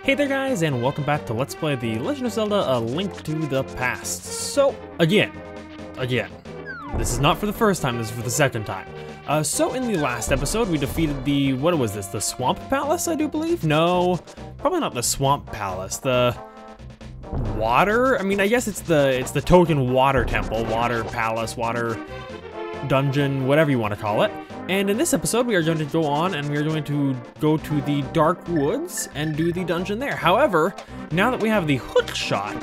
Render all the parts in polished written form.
Hey there guys, and welcome back to Let's Play The Legend of Zelda: A Link to the Past. So, again, this is not for the first time, this is for the second time. So in the last episode, we defeated the, what was this, the Swamp Palace, I do believe? No, probably not the Swamp Palace, the water? I mean, I guess it's the token water temple, water palace, water dungeon, whatever you want to call it. And in this episode, we are going to go on and we are going to go to the Dark Woods and do the dungeon there. However, now that we have the hook shot,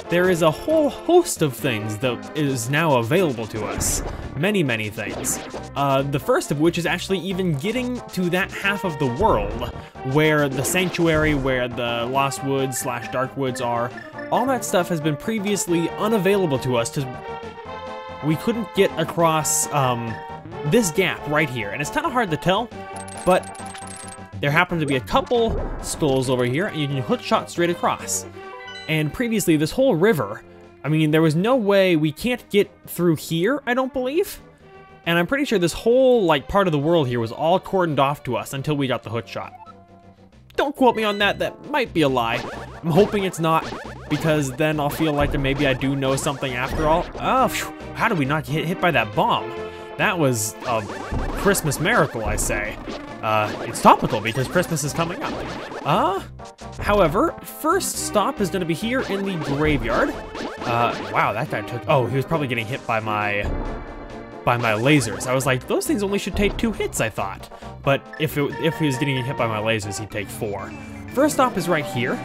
there is a whole host of things that is now available to us. Many, many things. The first of which is actually even getting to that half of the world where the sanctuary, where the Lost Woods / Dark Woods are. All that stuff has been previously unavailable to us because we couldn't get across this gap right here, and it's kind of hard to tell, but there happen to be a couple skulls over here, and you can hook shot straight across. And previously, this whole river, I mean, there was no way we can't get through here, I don't believe. And I'm pretty sure this whole, like, part of the world here was all cordoned off to us until we got the hook shot. Don't quote me on that, that might be a lie. I'm hoping it's not, because then I'll feel like maybe I do know something after all. Oh, phew, how did we not get hit by that bomb? That was a Christmas miracle, I say. It's topical because Christmas is coming up. However, first stop is gonna be here in the graveyard. Wow, that guy took, oh, he was probably getting hit by my lasers. I was like, those things only should take 2 hits, I thought. But if he was getting hit by my lasers, he'd take 4. First stop is right here.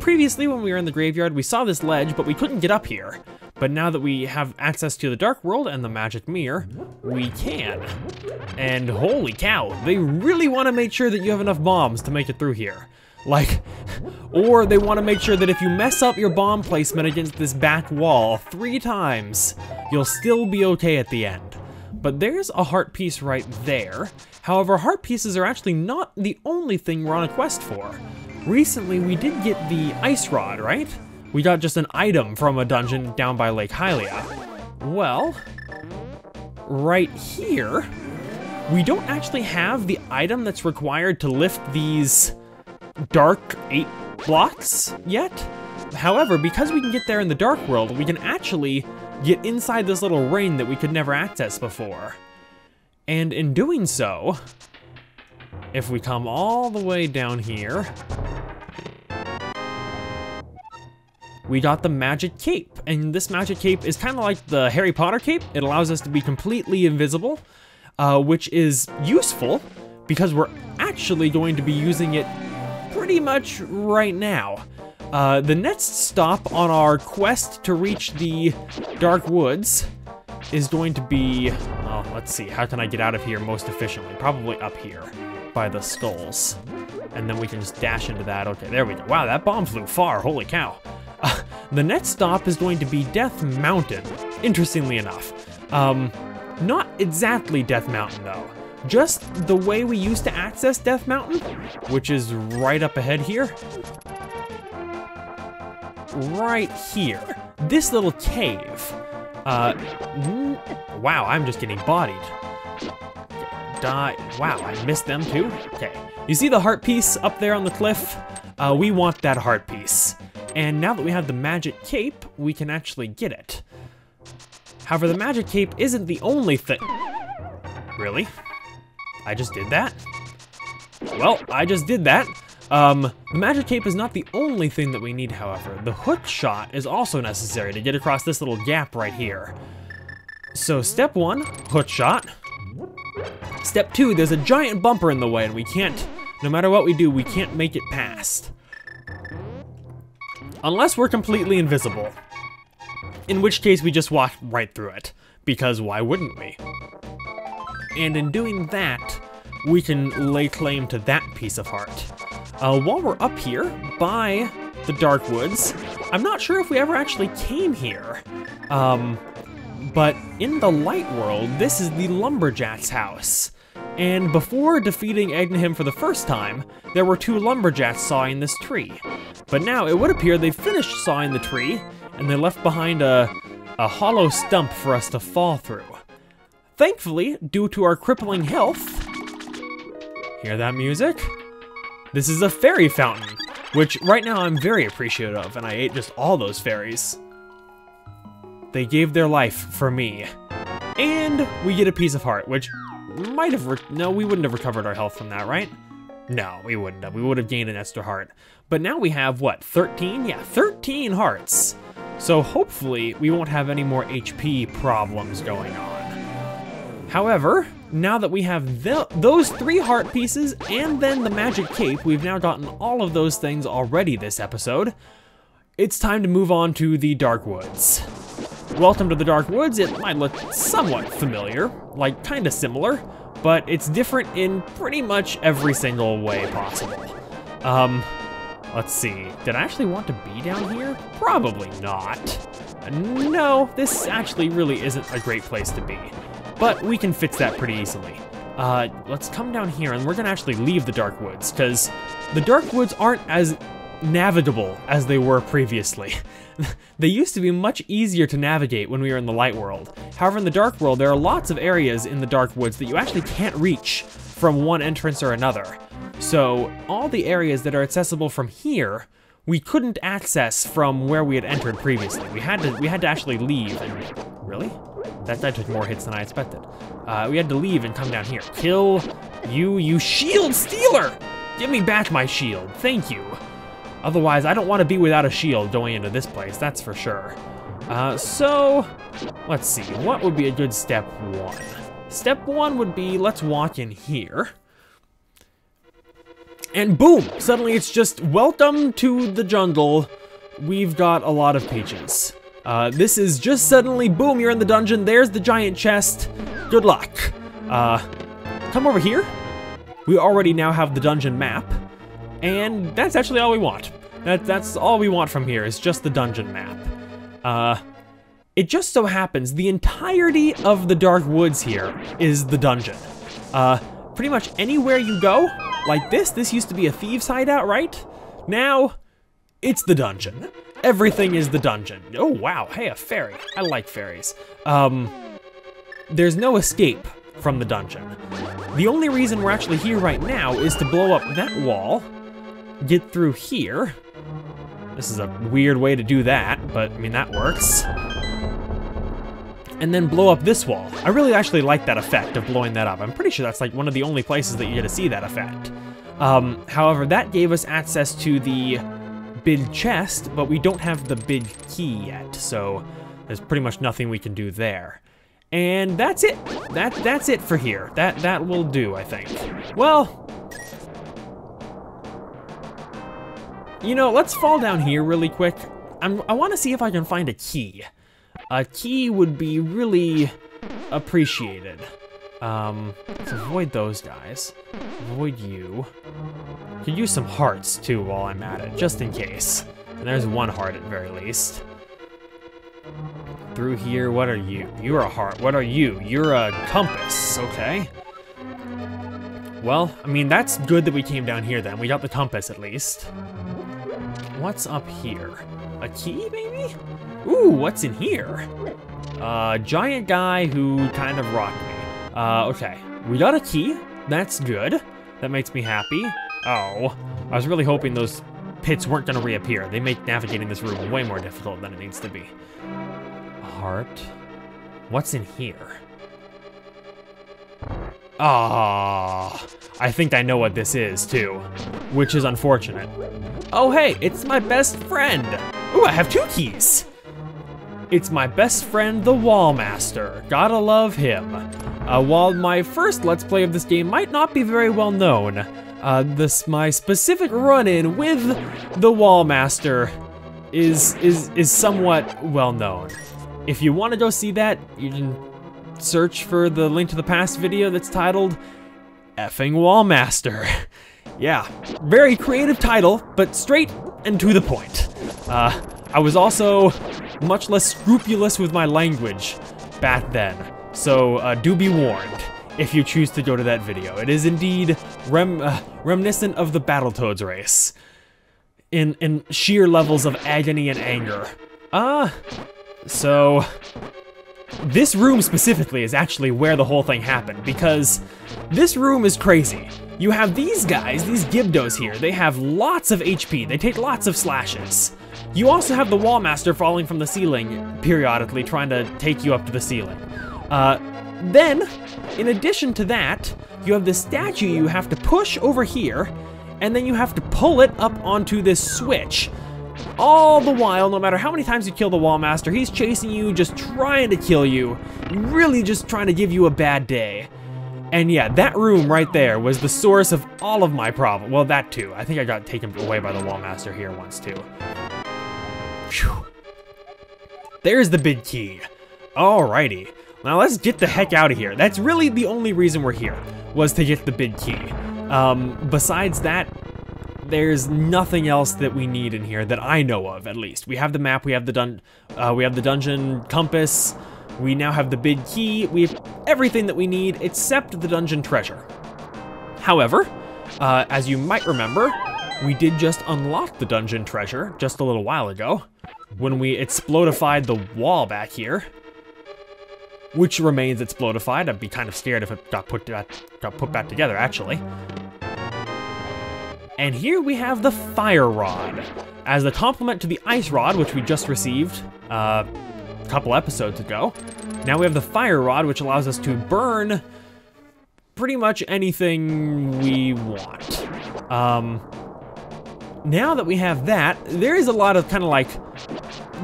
Previously, when we were in the graveyard, we saw this ledge, but we couldn't get up here. But now that we have access to the Dark World and the Magic Mirror, we can. And holy cow, they really want to make sure that you have enough bombs to make it through here. Like, or they want to make sure that if you mess up your bomb placement against this back wall 3 times, you'll still be okay at the end. But there's a heart piece right there. However, heart pieces are actually not the only thing we're on a quest for. Recently, we did get the Ice Rod, right? We got just an item from a dungeon down by Lake Hylia. Well, right here, we don't actually have the item that's required to lift these dark 8 blocks yet. However, because we can get there in the Dark World, we can actually get inside this little ring that we could never access before. And in doing so, if we come all the way down here, we got the Magic Cape, and this Magic Cape is kind of like the Harry Potter cape. It allows us to be completely invisible, which is useful because we're actually going to be using it pretty much right now. The next stop on our quest to reach the Dark Woods is going to be, oh, let's see, how can I get out of here most efficiently? Probably up here by the skulls. And then we can just dash into that. Okay, there we go. Wow, that bomb flew far, holy cow. The next stop is going to be Death Mountain, interestingly enough. Not exactly Death Mountain though. Just the way we used to access Death Mountain, which is right up ahead here. Right here. This little cave. Wow, I'm just getting bodied. Wow, I missed them too? Okay. You see the heart piece up there on the cliff? We want that heart piece. And now that we have the Magic Cape, we can actually get it. However, the Magic Cape isn't the only thing. Really? I just did that? Well, I just did that. The Magic Cape is not the only thing that we need, however. The hook shot is also necessary to get across this little gap right here. So step 1, hook shot. Step 2, there's a giant bumper in the way and we can't, no matter what we do, we can't make it past. Unless we're completely invisible. In which case we just walk right through it, because why wouldn't we? And in doing that, we can lay claim to that piece of heart. While we're up here by the Dark Woods, I'm not sure if we ever actually came here. But in the Light World, this is the Lumberjack's house. And before defeating Egnahim for the first time, there were 2 lumberjacks sawing this tree. But now it would appear they finished sawing the tree, and they left behind a hollow stump for us to fall through. Thankfully, due to our crippling health, hear that music? This is a fairy fountain. which right now I'm very appreciative of, and I ate just all those fairies. They gave their life for me. And we get a piece of heart, which might have, no, we wouldn't have recovered our health from that, right? No, we wouldn't have. We would have gained an extra heart. But now we have, what, 13? Yeah, 13 hearts. So hopefully we won't have any more HP problems going on. However, now that we have those 3 heart pieces and then the magic cape, we've now gotten all of those things already this episode. It's time to move on to the Dark Woods. Welcome to the Dark Woods. It might look somewhat familiar, like kinda similar, but it's different in pretty much every single way possible. Let's see, did I actually want to be down here? Probably not. No, this actually really isn't a great place to be, but we can fix that pretty easily. Let's come down here and we're gonna actually leave the Dark Woods, because the Dark Woods aren't as navigable as they were previously. They used to be much easier to navigate when we were in the Light World. However, in the Dark World, there are lots of areas in the Dark Woods that you actually can't reach from one entrance or another. So, all the areas that are accessible from here, we couldn't access from where we had entered previously. We had to actually leave and... Really? That guy took more hits than I expected. We had to leave and come down here. Kill you, you shield stealer! Give me back my shield, thank you. Otherwise, I don't want to be without a shield going into this place, that's for sure. So, let's see, what would be a good step 1? Step 1 would be, let's walk in here. And boom, suddenly it's just, welcome to the jungle. We've got a lot of peaches. This is just suddenly, boom, you're in the dungeon, there's the giant chest. Good luck. Come over here. We already now have the dungeon map. And that's actually all we want. That's all we want from here, is just the dungeon map. It just so happens the entirety of the Dark Woods here is the dungeon. Pretty much anywhere you go, like this used to be a thieves' hideout, right? Now, it's the dungeon. Everything is the dungeon. Oh wow, hey, a fairy. I like fairies. There's no escape from the dungeon. The only reason we're actually here right now is to blow up that wall, get through here. This is a weird way to do that, but I mean, that works. And then blow up this wall. I really actually like that effect of blowing that up. I'm pretty sure that's like one of the only places that you get to see that effect. However, that gave us access to the big chest, but we don't have the big key yet, so there's pretty much nothing we can do there. And that's it. That's it for here. That will do, I think. Well, you know, let's fall down here really quick. I want to see if I can find a key. A key would be really appreciated. Let's avoid those guys. Avoid you. Could use some hearts too while I'm at it, just in case. And there's one heart at very least. Through here, what are you? You're a heart. What are you? You're a compass, okay. Well, I mean, that's good that we came down here then. We got the compass at least. What's up here? A key, maybe? Ooh, what's in here? Giant guy who kind of rocked me. Okay, we got a key. That's good. That makes me happy. Oh, I was really hoping those pits weren't gonna reappear. They make navigating this room way more difficult than it needs to be. Heart. What's in here? Ah, I think I know what this is too, which is unfortunate. Oh hey, it's my best friend. Ooh, I have 2 keys. It's my best friend, the Wall Master. Gotta love him. While my first Let's Play of this game might not be very well known, my specific run-in with the Wall Master is somewhat well known. If you want to go see that, you can search for the Link to the Past video that's titled Effing Wall Master. Yeah, very creative title, but straight and to the point. I was also much less scrupulous with my language back then, so do be warned if you choose to go to that video. It is indeed reminiscent of the Battletoads race in sheer levels of agony and anger. So this room specifically is actually where the whole thing happened, because this room is crazy. you have these guys, these Gibdos here. They have lots of HP. They take lots of slashes. You also have the Wallmaster falling from the ceiling periodically, trying to take you up to the ceiling. Then, in addition to that, you have this statue you have to push over here, and then you have to pull it up onto this switch. All the while, no matter how many times you kill the Wallmaster, he's chasing you, just trying to kill you, really just trying to give you a bad day. And yeah, that room right there was the source of all of my problems. Well, that too. I think I got taken away by the Wallmaster here once too. Phew. There's the big key. Alrighty. Now let's get the heck out of here. That's really the only reason we're here, was to get the big key. Besides that, there's nothing else that we need in here that I know of, at least. We have the map, we have the dungeon compass, we now have the big key, we have everything that we need except the dungeon treasure. However, as you might remember, we did just unlock the dungeon treasure just a little while ago when we explodified the wall back here, which remains explodified. I'd be kind of scared if it got put back together, actually. And here we have the fire rod as a complement to the ice rod, which we just received a couple episodes ago. Now we have the fire rod, which allows us to burn pretty much anything we want. Now that we have that, there is a lot of kind of like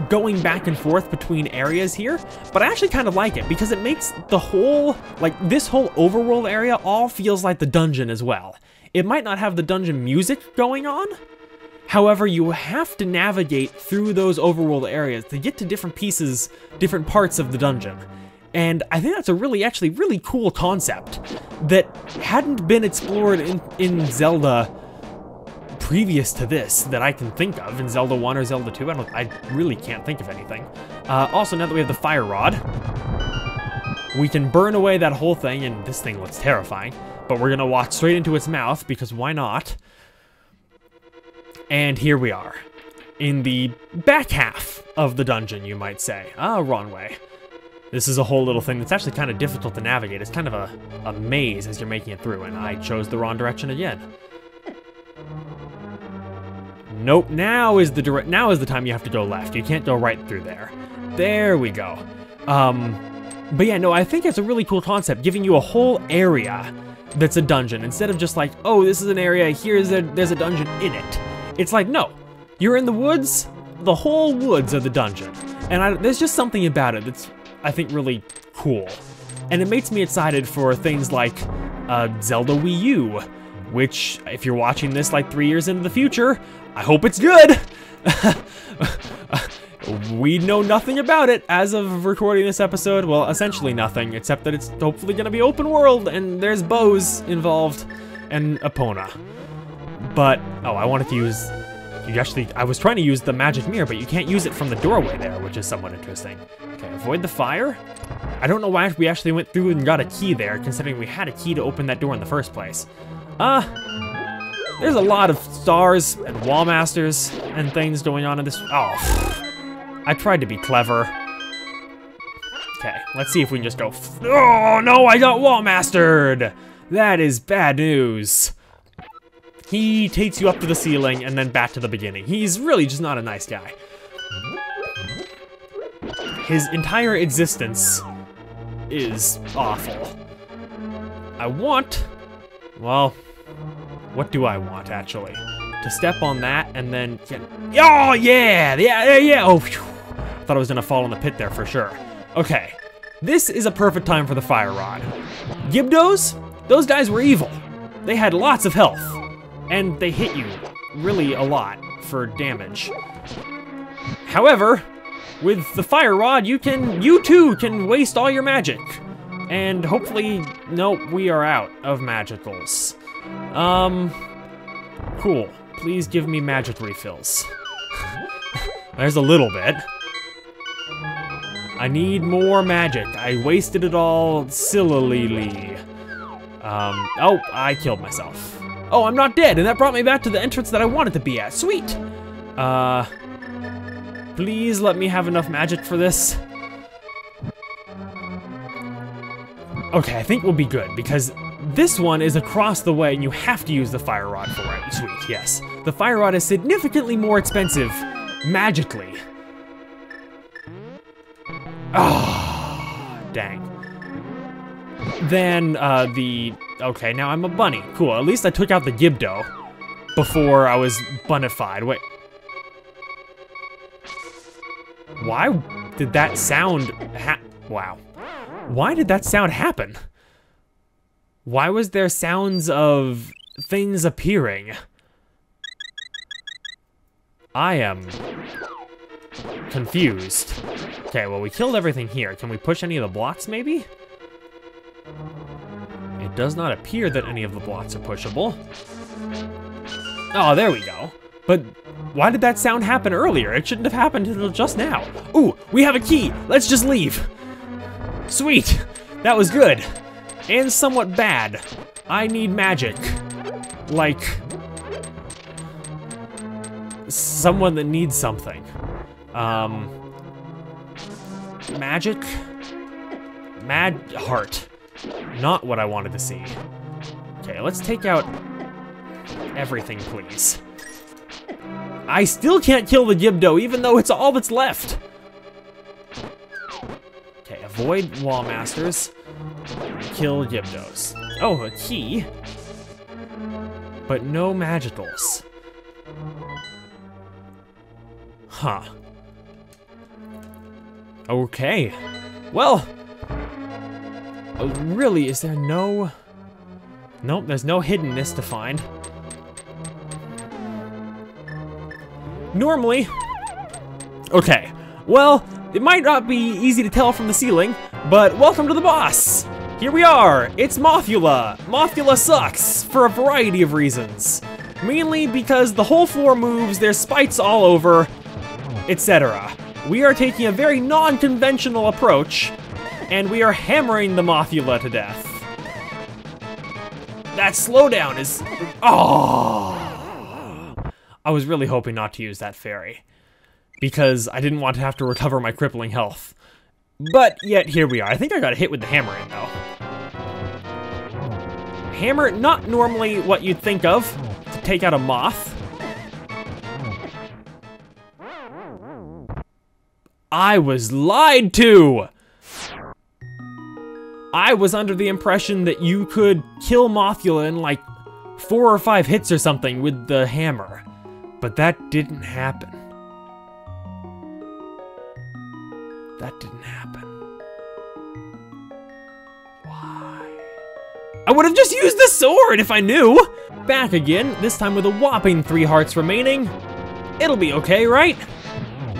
going back and forth between areas here, but I actually kind of like it because it makes the whole, like this whole overworld area all feels like the dungeon as well. It might not have the dungeon music going on, however, you have to navigate through those overworld areas to get to different pieces, different parts of the dungeon. And I think that's a actually really cool concept that hadn't been explored in Zelda previous to this that I can think of, in Zelda 1 or Zelda 2. I really can't think of anything. Also, now that we have the fire rod, we can burn away that whole thing, and this thing looks terrifying, but we're gonna walk straight into its mouth, because why not? And here we are, in the back half of the dungeon, you might say. Wrong way. This is a whole little thing that's actually kind of difficult to navigate. It's kind of a maze as you're making it through, and I chose the wrong direction again. Nope, now is the time you have to go left. You can't go right through there. There we go. But yeah, no, I think it's a really cool concept, giving you a whole area that's a dungeon, instead of just like, oh, this is an area, there's a dungeon in it. It's like, no, you're in the woods, the whole woods are the dungeon. And there's just something about it that's, I think, really cool. And it makes me excited for things like Zelda Wii U, which, if you're watching this like 3 years into the future, I hope it's good. We know nothing about it as of recording this episode. Well, essentially nothing, except that it's hopefully gonna be open world and there's bows involved and Epona. But, oh, I wanted to use, I was trying to use the magic mirror, but you can't use it from the doorway there, which is somewhat interesting. Okay, avoid the fire. I don't know why we actually went through and got a key there, considering we had a key to open that door in the first place. There's a lot of stars and Wallmasters and things going on in this. Oh, I tried to be clever. Okay, let's see if we can just go. Oh no, I got Wallmastered! That is bad news. He takes you up to the ceiling and then back to the beginning. He's really just not a nice guy. His entire existence is awful. Well, what do I want, actually? To step on that and then get... Oh, yeah! Oh, phew. I thought I was gonna fall in the pit there for sure. Okay, this is a perfect time for the fire rod. Gibdos? Those guys were evil. They had lots of health, and they hit you really a lot for damage. However, with the fire rod, you too can waste all your magic. And hopefully, nope, we are out of magicals. Cool. Please give me magic refills. There's a little bit. I need more magic. I wasted it all sillily. Oh, I killed myself. Oh, I'm not dead, and that brought me back to the entrance that I wanted to be at. Sweet! Please let me have enough magic for this. Okay, I think we'll be good, because This one is across the way, and you have to use the fire rod for it. Sweet, yes. The fire rod is significantly more expensive, magically. Ah, dang. Then, okay, now I'm a bunny. Cool, at least I took out the Gibdo before I was bunnified. Wait. Why did that sound wow. Why did that sound happen? Why was there sounds of things appearing? I am confused. Okay, well, we killed everything here. Can we push any of the blocks, maybe? It does not appear that any of the blocks are pushable. Oh, there we go. But why did that sound happen earlier? It shouldn't have happened until just now. Ooh, we have a key. Let's just leave. Sweet. That was good. And somewhat bad. I need magic. Like, someone that needs something. Magic? Mad heart. Not what I wanted to see. Okay, let's take out everything, please. I still can't kill the Gibdo, even though it's all that's left. Okay, avoid wall masters. Kill Gibdos. Oh, a key. But no magicals. Huh. Okay. Well, really, is there no... Nope, there's no hiddenness to find. Normally... Okay, well, it might not be easy to tell from the ceiling, but welcome to the boss! Here we are! It's Mothula! Mothula sucks, for a variety of reasons. Mainly because the whole floor moves, there's spikes all over, etc. We are taking a very non-conventional approach, and we are hammering the Mothula to death. That slowdown is... Oh! I was really hoping not to use that fairy, because I didn't want to have to recover my crippling health. But yet, here we are. I think I got hit with the hammer in, though. Hammer, not normally what you'd think of to take out a moth. I was lied to! I was under the impression that you could kill Mothula in like 4 or 5 hits or something with the hammer. But that didn't happen. That didn't happen. Why? I would have just used the sword if I knew! Back again, this time with a whopping 3 hearts remaining. It'll be okay, right?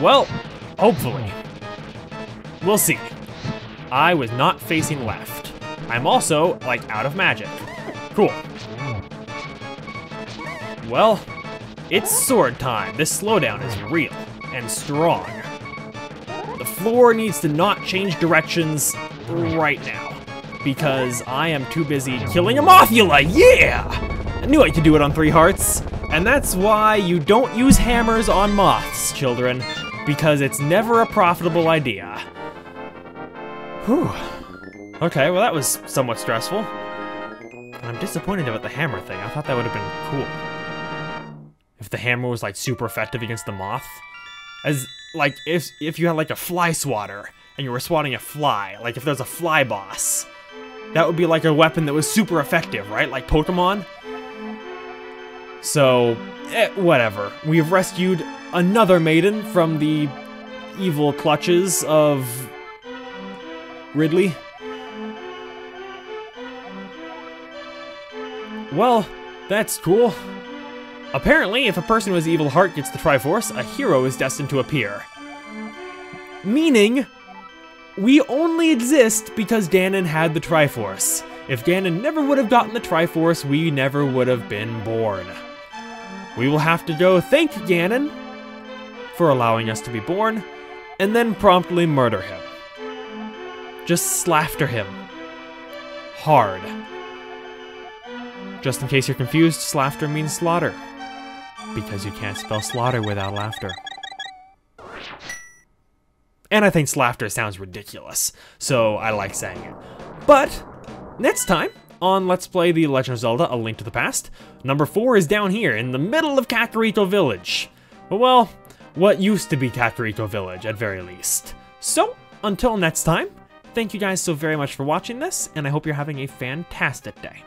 Well, hopefully. We'll see. I was not facing left. I'm also, like, out of magic. Cool. Well, it's sword time. This slowdown is real and strong. The floor needs to not change directions right now, because I am too busy killing a Mothula, yeah! I knew I could do it on 3 hearts, and that's why you don't use hammers on moths, children, because it's never a profitable idea. Whew. Okay, well that was somewhat stressful. And I'm disappointed about the hammer thing. I thought that would have been cool. If the hammer was like super effective against the moth. As like if you had like a fly swatter and you were swatting a fly, like if there's a fly boss. That would be like a weapon that was super effective, right? Like Pokemon. So, whatever. We've rescued another maiden from the evil clutches of Ridley. Well, that's cool. Apparently, if a person with evil heart gets the Triforce, a hero is destined to appear. Meaning, we only exist because Ganon had the Triforce. If Ganon never would have gotten the Triforce, we never would have been born. We will have to go thank Ganon for allowing us to be born, and then promptly murder him. Just slaughter him. Hard. Just in case you're confused, slaughter means slaughter. Because you can't spell slaughter without laughter. And I think slaughter sounds ridiculous, so I like saying it. But, next time on Let's Play The Legend of Zelda: A Link to the Past. Number 4 is down here in the middle of Kakariko Village. Well, what used to be Kakariko Village, at very least. So, until next time, thank you guys so very much for watching this, and I hope you're having a fantastic day.